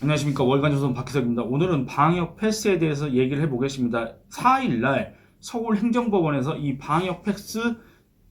안녕하십니까. 월간조선 박희석입니다. 오늘은 방역 패스에 대해서 얘기를 해보겠습니다. 4일날 서울행정법원에서 이 방역 패스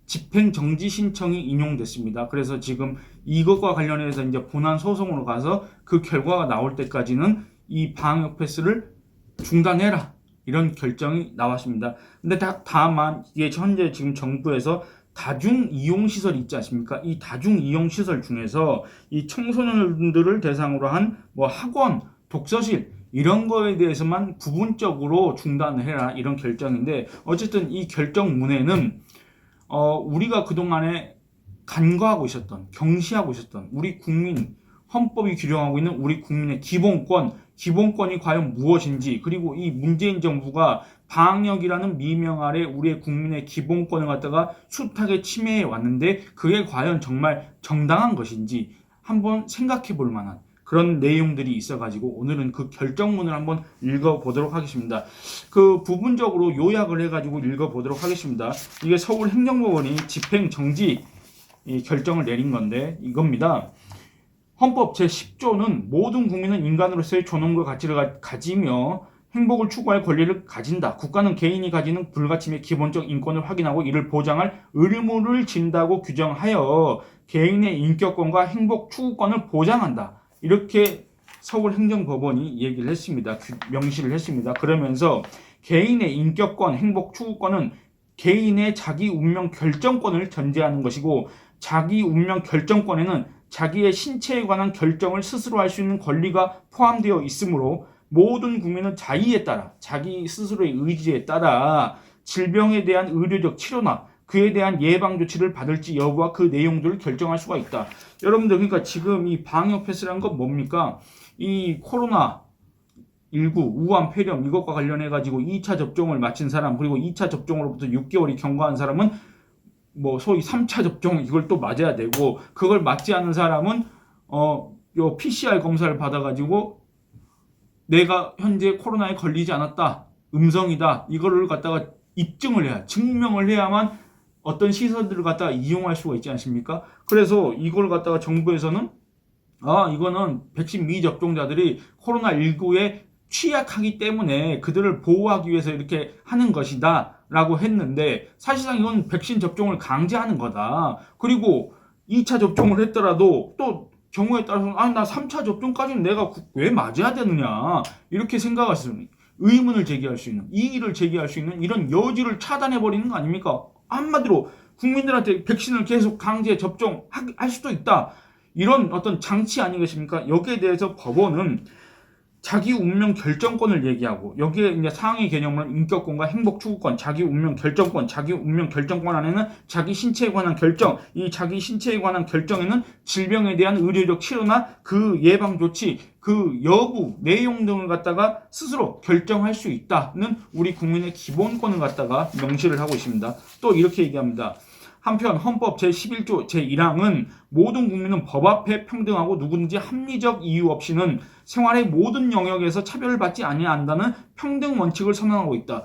집행정지 신청이 인용됐습니다. 그래서 지금 이것과 관련해서 이제 본안 소송으로 가서 그 결과가 나올 때까지는 이 방역 패스를 중단해라, 이런 결정이 나왔습니다. 근데 다만 이게 현재 지금 정부에서 다중이용시설 있지 않습니까? 이 다중이용시설 중에서 이 청소년들을 대상으로 한 뭐 학원, 독서실 이런 거에 대해서만 부분적으로 중단을 해라, 이런 결정인데, 어쨌든 이 결정문에는 우리가 그동안에 간과하고 있었던, 경시하고 있었던 우리 국민, 헌법이 규정하고 있는 우리 국민의 기본권이 과연 무엇인지, 그리고 이 문재인 정부가 방역이라는 미명 아래 우리의 국민의 기본권을 갖다가 숱하게 침해해 왔는데 그게 과연 정말 정당한 것인지 한번 생각해 볼 만한 그런 내용들이 있어가지고 오늘은 그 결정문을 한번 읽어보도록 하겠습니다. 그 부분적으로 요약을 해가지고 읽어보도록 하겠습니다. 이게 서울행정법원이 집행정지 결정을 내린 건데 이겁니다. 헌법 제10조는 모든 국민은 인간으로서의 존엄과 가치를 가지며 행복을 추구할 권리를 가진다. 국가는 개인이 가지는 불가침의 기본적 인권을 확인하고 이를 보장할 의무를 진다고 규정하여 개인의 인격권과 행복 추구권을 보장한다. 이렇게 서울행정법원이 얘기를 했습니다. 명시를 했습니다. 그러면서 개인의 인격권, 행복 추구권은 개인의 자기 운명 결정권을 전제하는 것이고, 자기 운명 결정권에는 자기의 신체에 관한 결정을 스스로 할 수 있는 권리가 포함되어 있으므로 모든 국민은 자의에 따라, 자기 스스로의 의지에 따라 질병에 대한 의료적 치료나 그에 대한 예방 조치를 받을지 여부와 그 내용들을 결정할 수가 있다. 여러분들, 그러니까 지금 이 방역 패스라는 건 뭡니까? 이 코로나 19 우한 폐렴 이것과 관련해 가지고 2차 접종을 마친 사람, 그리고 2차 접종으로부터 6개월이 경과한 사람은 뭐 소위 3차 접종 이걸 또 맞아야 되고, 그걸 맞지 않은 사람은 요 PCR 검사를 받아 가지고 내가 현재 코로나에 걸리지 않았다, 음성이다, 이거를 갖다가 입증을 해야, 증명을 해야만 어떤 시설들을 갖다가 이용할 수가 있지 않습니까? 그래서 이걸 갖다가 정부에서는 이거는 백신 미접종자들이 코로나19에 취약하기 때문에 그들을 보호하기 위해서 이렇게 하는 것이다 라고 했는데, 사실상 이건 백신 접종을 강제하는 거다. 그리고 2차 접종을 했더라도 또 경우에 따라서는 나 3차 접종까지는 내가 왜 맞아야 되느냐, 이렇게 생각할 수 있는, 의문을 제기할 수 있는, 이의를 제기할 수 있는 이런 여지를 차단해버리는 거 아닙니까? 한마디로 국민들한테 백신을 계속 강제 접종할 수도 있다, 이런 어떤 장치 아니겠습니까? 여기에 대해서 법원은 자기 운명 결정권을 얘기하고, 여기에 이제 상위 개념은 인격권과 행복 추구권, 자기 운명 결정권, 자기 운명 결정권 안에는 자기 신체에 관한 결정, 이 자기 신체에 관한 결정에는 질병에 대한 의료적 치료나 그 예방 조치, 그 여부, 내용 등을 갖다가 스스로 결정할 수 있다는 우리 국민의 기본권을 갖다가 명시를 하고 있습니다. 또 이렇게 얘기합니다. 한편 헌법 제11조 제1항은 모든 국민은 법 앞에 평등하고 누구든지 합리적 이유 없이는 생활의 모든 영역에서 차별받지 아니한다는 평등 원칙을 선언하고 있다.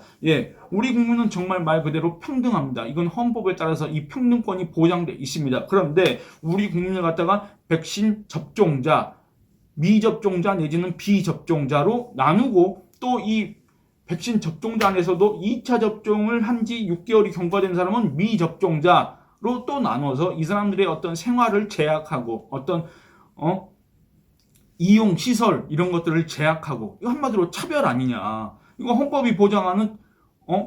우리 국민은 정말 말 그대로 평등합니다. 이건 헌법에 따라서 이 평등권이 보장되어 있습니다. 그런데 우리 국민을 갖다가 백신 접종자, 미접종자 내지는 비접종자로 나누고, 또 이 백신 접종자 안에서도 2차 접종을 한 지 6개월이 경과된 사람은 미접종자로 또 나눠서 이 사람들의 어떤 생활을 제약하고, 어떤 이용 시설 이런 것들을 제약하고, 이거 한마디로 차별 아니냐, 이거 헌법이 보장하는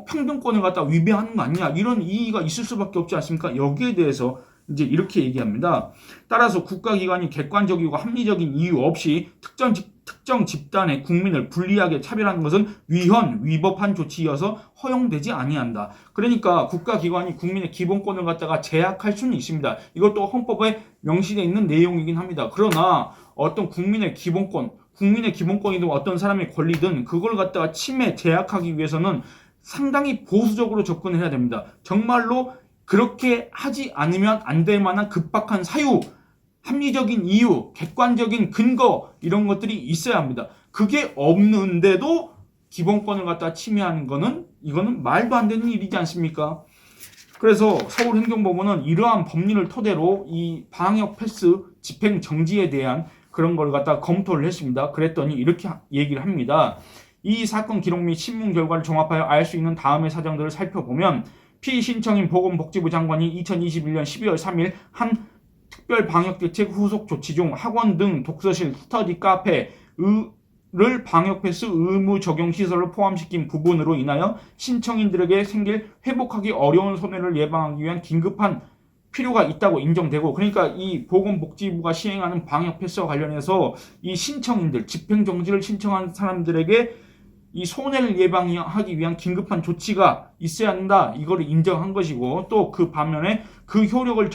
평등권을 갖다 위배하는 거 아니냐, 이런 이의가 있을 수밖에 없지 않습니까? 여기에 대해서 이제 이렇게 얘기합니다. 따라서 국가기관이 객관적이고 합리적인 이유 없이 특정 집단의 국민을 불리하게 차별하는 것은 위법한 조치여서 허용되지 아니한다. 그러니까 국가기관이 국민의 기본권을 갖다가 제약할 수는 있습니다. 이것도 헌법에 명시되어 있는 내용이긴 합니다. 그러나 어떤 국민의 기본권이든 어떤 사람의 권리든 그걸 갖다가 침해, 제약하기 위해서는 상당히 보수적으로 접근을 해야 됩니다. 정말로 그렇게 하지 않으면 안 될 만한 급박한 사유, 합리적인 이유, 객관적인 근거, 이런 것들이 있어야 합니다. 그게 없는데도 기본권을 갖다 침해하는 거는, 이거는 말도 안 되는 일이지 않습니까? 그래서 서울행정법원은 이러한 법리를 토대로 이 방역 패스 집행 정지에 대한 그런 걸 갖다가 검토를 했습니다. 그랬더니 이렇게 얘기를 합니다. 이 사건 기록 및 신문 결과를 종합하여 알 수 있는 다음의 사정들을 살펴보면 피신청인 보건복지부 장관이 2021년 12월 3일 한 특별 방역대책 후속 조치 중 학원 등 독서실, 스터디 카페, 를 방역 패스 의무 적용 시설을 포함시킨 부분으로 인하여 신청인들에게 생길 회복하기 어려운 손해를 예방하기 위한 긴급한 필요가 있다고 인정되고, 그러니까 이 보건복지부가 시행하는 방역 패스와 관련해서 이 신청인들, 집행정지를 신청한 사람들에게 이 손해를 예방하기 위한 긴급한 조치가 있어야 한다, 이거를 인정한 것이고, 또 그 반면에 그 효력을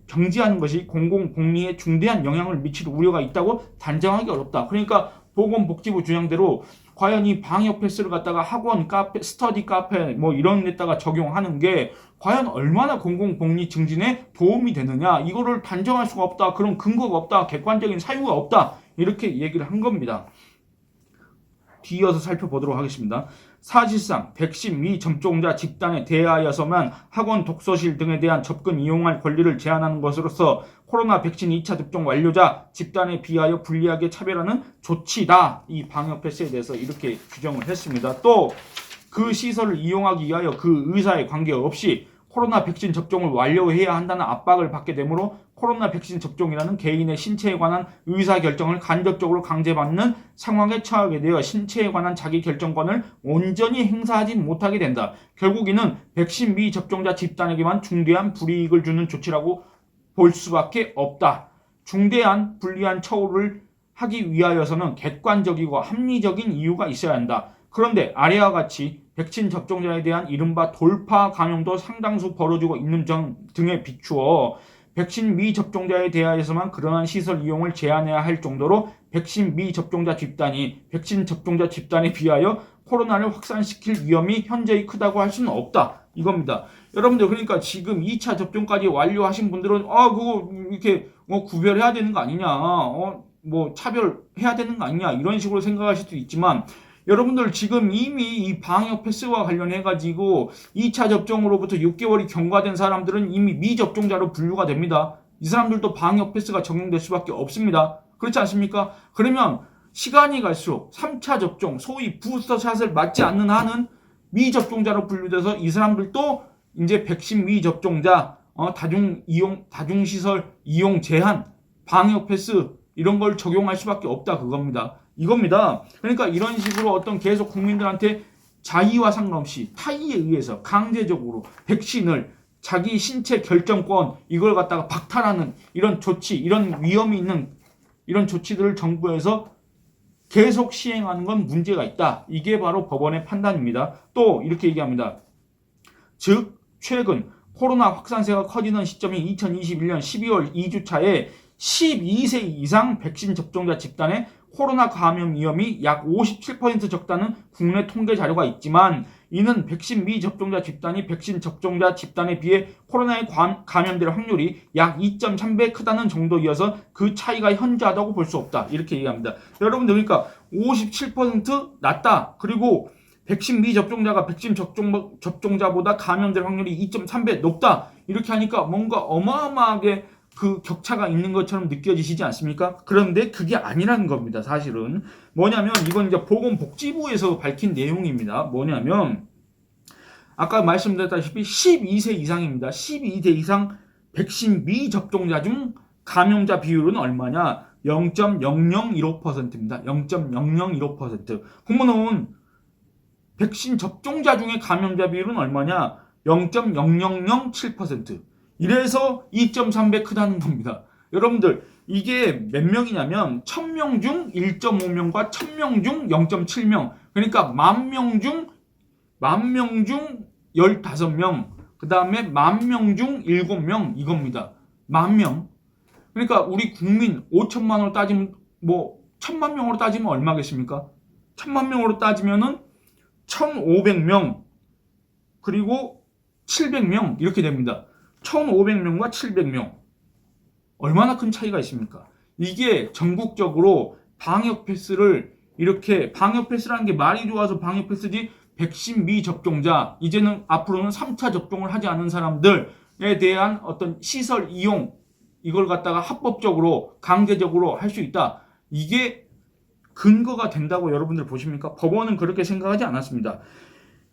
정지하는 것이 공공복리에 중대한 영향을 미칠 우려가 있다고 단정하기 어렵다. 그러니까 보건복지부 주장대로 과연 이 방역 패스를 갖다가 학원, 카페, 스터디 카페 뭐 이런 데다가 적용하는 게 과연 얼마나 공공복리 증진에 도움이 되느냐, 이거를 단정할 수가 없다, 그런 근거가 없다, 객관적인 사유가 없다, 이렇게 얘기를 한 겁니다. 뒤이어서 살펴보도록 하겠습니다. 사실상 백신 미접종자 집단에 대하여서만 학원, 독서실 등에 대한 접근 이용할 권리를 제한하는 것으로서 코로나 백신 2차 접종 완료자 집단에 비하여 불리하게 차별하는 조치다. 이 방역 패스에 대해서 이렇게 규정을 했습니다. 또 그 시설을 이용하기 위하여 그 의사에 관계없이 코로나 백신 접종을 완료해야 한다는 압박을 받게 되므로 코로나 백신 접종이라는 개인의 신체에 관한 의사결정을 간접적으로 강제받는 상황에 처하게 되어 신체에 관한 자기결정권을 온전히 행사하지 못하게 된다. 결국 이는 백신 미접종자 집단에게만 중대한 불이익을 주는 조치라고 볼 수밖에 없다. 중대한 불리한 처우를 하기 위하여서는 객관적이고 합리적인 이유가 있어야 한다. 그런데 아래와 같이 백신 접종자에 대한 이른바 돌파 감염도 상당수 벌어지고 있는 점 등에 비추어 백신 미접종자에 대하여서만 그러한 시설 이용을 제한해야 할 정도로 백신 미접종자 집단이 백신 접종자 집단에 비하여 코로나를 확산시킬 위험이 현저히 크다고 할 수는 없다, 이겁니다. 여러분들, 그러니까 지금 2차 접종까지 완료하신 분들은 그거 이렇게 구별해야 되는 거 아니냐, 뭐 차별해야 되는 거 아니냐, 이런 식으로 생각하실 수도 있지만, 여러분들 지금 이미 이 방역 패스와 관련해가지고 2차 접종으로부터 6개월이 경과된 사람들은 이미 미접종자로 분류가 됩니다. 이 사람들도 방역 패스가 적용될 수밖에 없습니다. 그렇지 않습니까? 그러면 시간이 갈수록 3차 접종, 소위 부스터샷을 맞지 않는 한은 미접종자로 분류돼서 이 사람들도 이제 백신 미접종자, 다중시설 이용 제한, 방역 패스 이런 걸 적용할 수밖에 없다, 그겁니다. 이겁니다. 그러니까 이런 식으로 어떤 계속 국민들한테 자의와 상관없이 타의에 의해서 강제적으로 백신을 자기 신체 결정권 이걸 갖다가 박탈하는 이런 조치, 이런 위험이 있는 이런 조치들을 정부에서 계속 시행하는 건 문제가 있다. 이게 바로 법원의 판단입니다. 또 이렇게 얘기합니다. 즉 최근 코로나 확산세가 커지는 시점인 2021년 12월 2주차에 12세 이상 백신 접종자 집단의 코로나 감염 위험이 약 57% 적다는 국내 통계 자료가 있지만, 이는 백신 미접종자 집단이 백신 접종자 집단에 비해 코로나에 감염될 확률이 약 2.3배 크다는 정도이어서 그 차이가 현저하다고 볼 수 없다, 이렇게 얘기합니다. 여러분들, 그러니까 57% 낮다, 그리고 백신 미접종자가 백신 접종자보다 감염될 확률이 2.3배 높다, 이렇게 하니까 뭔가 어마어마하게 그 격차가 있는 것처럼 느껴지시지 않습니까? 그런데 그게 아니라는 겁니다. 사실은 뭐냐면, 이건 이제 보건복지부에서 밝힌 내용입니다. 뭐냐면 아까 말씀드렸다시피 12세 이상입니다. 12세 이상 백신 미접종자 중 감염자 비율은 얼마냐? 0.0015%입니다. 0.0015%. 그러면 백신 접종자 중에 감염자 비율은 얼마냐? 0.0007%. 이래서 2.3배 크다는 겁니다. 여러분들, 이게 몇 명이냐면 1000명 중 1.5명과 1000명 중 0.7명. 그러니까 10,000명 중 15명, 그 다음에 10,000명 중 7명, 이겁니다. 10,000명. 그러니까 우리 국민 5천만 원으로 따지면 1,000만 명으로 따지면 얼마겠습니까? 1,000만 명으로 따지면은 1,500명 그리고 700명 이렇게 됩니다. 1,500명과 700명. 얼마나 큰 차이가 있습니까? 이게 전국적으로 방역 패스를 이렇게, 방역 패스라는 게 말이 좋아서 방역 패스지, 백신 미접종자, 이제는 앞으로는 3차 접종을 하지 않은 사람들에 대한 어떤 시설 이용, 이걸 갖다가 합법적으로 강제적으로 할 수 있다. 이게 근거가 된다고 여러분들 보십니까? 법원은 그렇게 생각하지 않았습니다.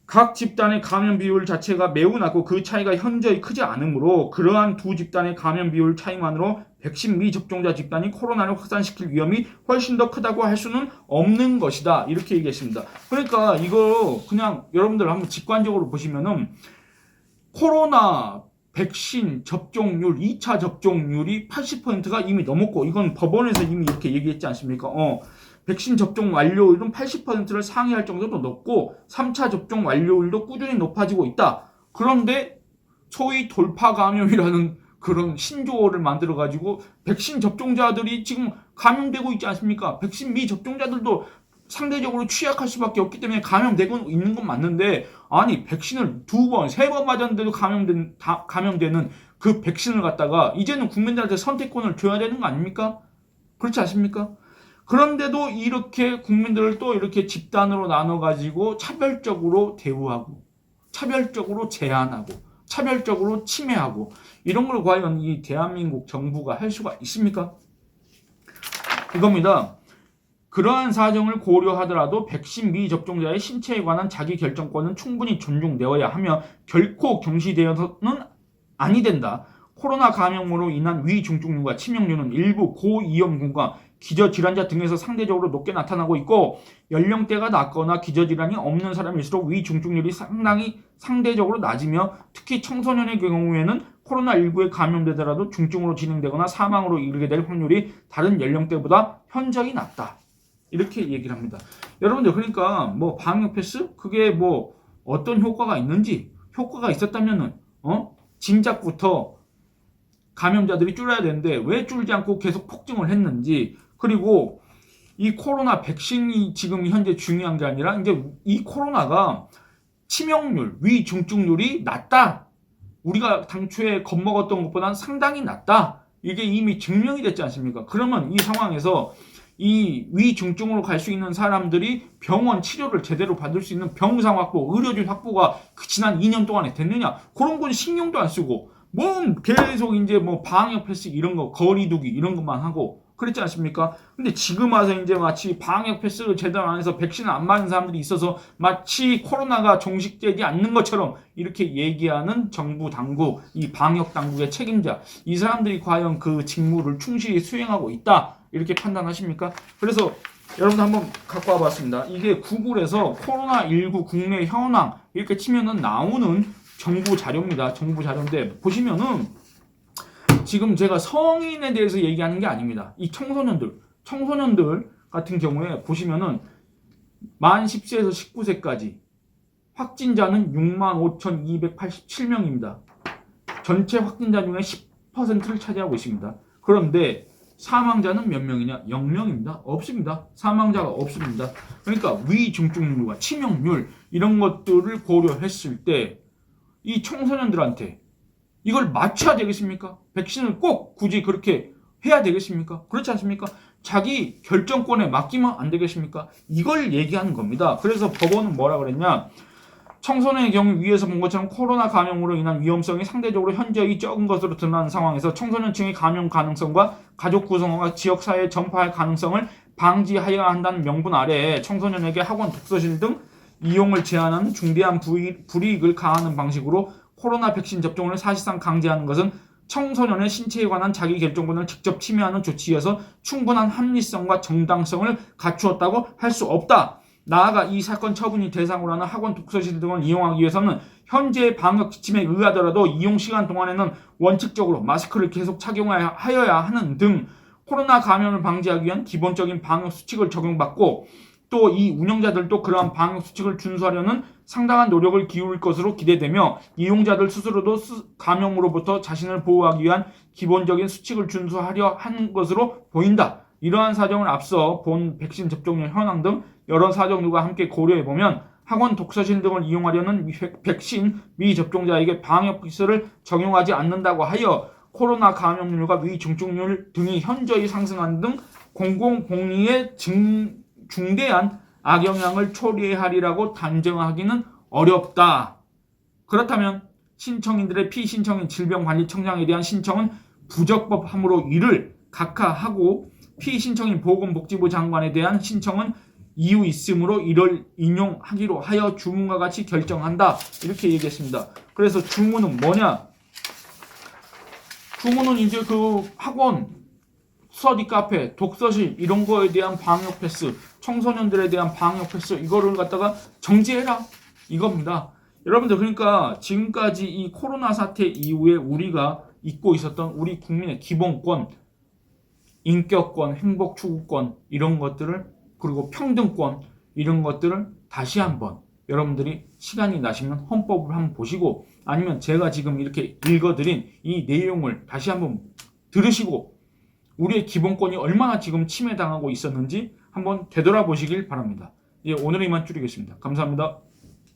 각 집단의 감염 비율 자체가 매우 낮고 그 차이가 현저히 크지 않으므로 그러한 두 집단의 감염 비율 차이만으로 백신 미접종자 집단이 코로나를 확산시킬 위험이 훨씬 더 크다고 할 수는 없는 것이다. 이렇게 얘기했습니다. 그러니까 이거 그냥 여러분들 한번 직관적으로 보시면은 코로나 백신 접종률, 2차 접종률이 80%가 이미 넘었고, 이건 법원에서 이미 이렇게 얘기했지 않습니까? 백신 접종 완료율은 80%를 상회할 정도로 높고 3차 접종 완료율도 꾸준히 높아지고 있다. 그런데 소위 돌파 감염이라는 그런 신조어를 만들어가지고 백신 접종자들이 지금 감염되고 있지 않습니까? 백신 미접종자들도 상대적으로 취약할 수밖에 없기 때문에 감염되고 있는 건 맞는데, 아니 백신을 2번, 3번 맞았는데도 감염되는 그 백신을 갖다가 이제는 국민들한테 선택권을 줘야 되는 거 아닙니까? 그렇지 않습니까? 그런데도 이렇게 국민들을 또 이렇게 집단으로 나눠가지고 차별적으로 대우하고, 차별적으로 제한하고, 차별적으로 침해하고, 이런 걸 과연 이 대한민국 정부가 할 수가 있습니까? 이겁니다. 그러한 사정을 고려하더라도 백신 미접종자의 신체에 관한 자기결정권은 충분히 존중되어야 하며 결코 경시되어서는 아니 된다. 코로나 감염으로 인한 위중증률과 치명률은 일부 고위험군과 기저질환자 등에서 상대적으로 높게 나타나고 있고, 연령대가 낮거나 기저질환이 없는 사람일수록 위중증률이 상대적으로 낮으며, 특히 청소년의 경우에는 코로나19에 감염되더라도 중증으로 진행되거나 사망으로 이르게 될 확률이 다른 연령대보다 현저히 낮다. 이렇게 얘기를 합니다. 여러분들, 그러니까 뭐 방역 패스 그게 뭐 어떤 효과가 있는지, 효과가 있었다면은 진작부터 감염자들이 줄어야 되는데 왜 줄지 않고 계속 폭증을 했는지, 그리고 이 코로나 백신이 지금 현재 중요한 게 아니라 이제 이 코로나가 치명률, 위중증률이 낮다. 우리가 당초에 겁먹었던 것보다는 상당히 낮다. 이게 이미 증명이 됐지 않습니까? 그러면 이 상황에서 이 위중증으로 갈 수 있는 사람들이 병원 치료를 제대로 받을 수 있는 병상 확보, 의료진 확보가 지난 2년 동안에 됐느냐? 그런 건 신경도 안 쓰고, 뭐 계속 이제 뭐 방역 패스 이런 거, 거리두기 이런 것만 하고 그랬지 않습니까? 근데 지금 와서 이제 마치 방역 패스를 제대로 안 해서 백신을 안 맞는 사람들이 있어서 마치 코로나가 종식되지 않는 것처럼 이렇게 얘기하는 정부 당국, 이 방역 당국의 책임자, 이 사람들이 과연 그 직무를 충실히 수행하고 있다, 이렇게 판단하십니까? 그래서 여러분 한번 갖고 와봤습니다. 이게 구글에서 코로나19 국내 현황 이렇게 치면은 나오는 정부 자료입니다. 정부 자료인데 보시면은 지금 제가 성인에 대해서 얘기하는 게 아닙니다. 이 청소년들 같은 경우에 보시면은 만 10세에서 19세까지 확진자는 65,287명입니다. 전체 확진자 중에 10%를 차지하고 있습니다. 그런데 사망자는 몇 명이냐? 0명입니다. 없습니다. 사망자가 없습니다. 그러니까 위중증률과 치명률 이런 것들을 고려했을 때 이 청소년들한테 이걸 맞춰야 되겠습니까? 백신을 꼭 굳이 그렇게 해야 되겠습니까? 그렇지 않습니까? 자기 결정권에 맡기면 안 되겠습니까? 이걸 얘기하는 겁니다. 그래서 법원은 뭐라 그랬냐? 청소년의 경우 위에서 본 것처럼 코로나 감염으로 인한 위험성이 상대적으로 현저히 적은 것으로 드러나는 상황에서 청소년층의 감염 가능성과 가족 구성원과 지역사회에 전파할 가능성을 방지하여야 한다는 명분 아래에 청소년에게 학원, 독서실 등 이용을 제한하는 중대한 불이익을 가하는 방식으로 코로나 백신 접종을 사실상 강제하는 것은 청소년의 신체에 관한 자기결정권을 직접 침해하는 조치여서 충분한 합리성과 정당성을 갖추었다고 할 수 없다. 나아가 이 사건 처분이 대상으로 하는 학원, 독서실 등을 이용하기 위해서는 현재의 방역 지침에 의하더라도 이용 시간 동안에는 원칙적으로 마스크를 계속 착용하여야 하는 등 코로나 감염을 방지하기 위한 기본적인 방역 수칙을 적용받고, 또 이 운영자들도 그러한 방역 수칙을 준수하려는 상당한 노력을 기울일 것으로 기대되며 이용자들 스스로도 감염으로부터 자신을 보호하기 위한 기본적인 수칙을 준수하려 하는 것으로 보인다. 이러한 사정을 앞서 본 백신 접종률 현황 등 여러 사정들과 함께 고려해보면 학원, 독서실 등을 이용하려는 백신 미접종자에게 방역 패스를 적용하지 않는다고 하여 코로나 감염률과 위중증률 등이 현저히 상승하는 등 공공복리에 중대한 악영향을 초래하리라고 단정하기는 어렵다. 그렇다면 신청인들의 피신청인 질병관리청장에 대한 신청은 부적법함으로 이를 각하하고 피신청인 보건복지부 장관에 대한 신청은 이유 있으므로 이를 인용하기로 하여 주문과 같이 결정한다. 이렇게 얘기했습니다. 그래서 주문은 뭐냐? 주문은 이제 그 학원, 스터디 카페, 독서실 이런 거에 대한 방역 패스, 청소년들에 대한 방역 패스 이거를 갖다가 정지해라 이겁니다. 여러분들 그러니까 지금까지 이 코로나 사태 이후에 우리가 잊고 있었던 우리 국민의 기본권, 인격권, 행복 추구권 이런 것들을 그리고 평등권 이런 것들을 다시 한번 여러분들이 시간이 나시면 헌법을 한번 보시고 아니면 제가 지금 이렇게 읽어드린 이 내용을 다시 한번 들으시고 우리의 기본권이 얼마나 지금 침해당하고 있었는지 한번 되돌아보시길 바랍니다. 예, 오늘은 이만 줄이겠습니다. 감사합니다.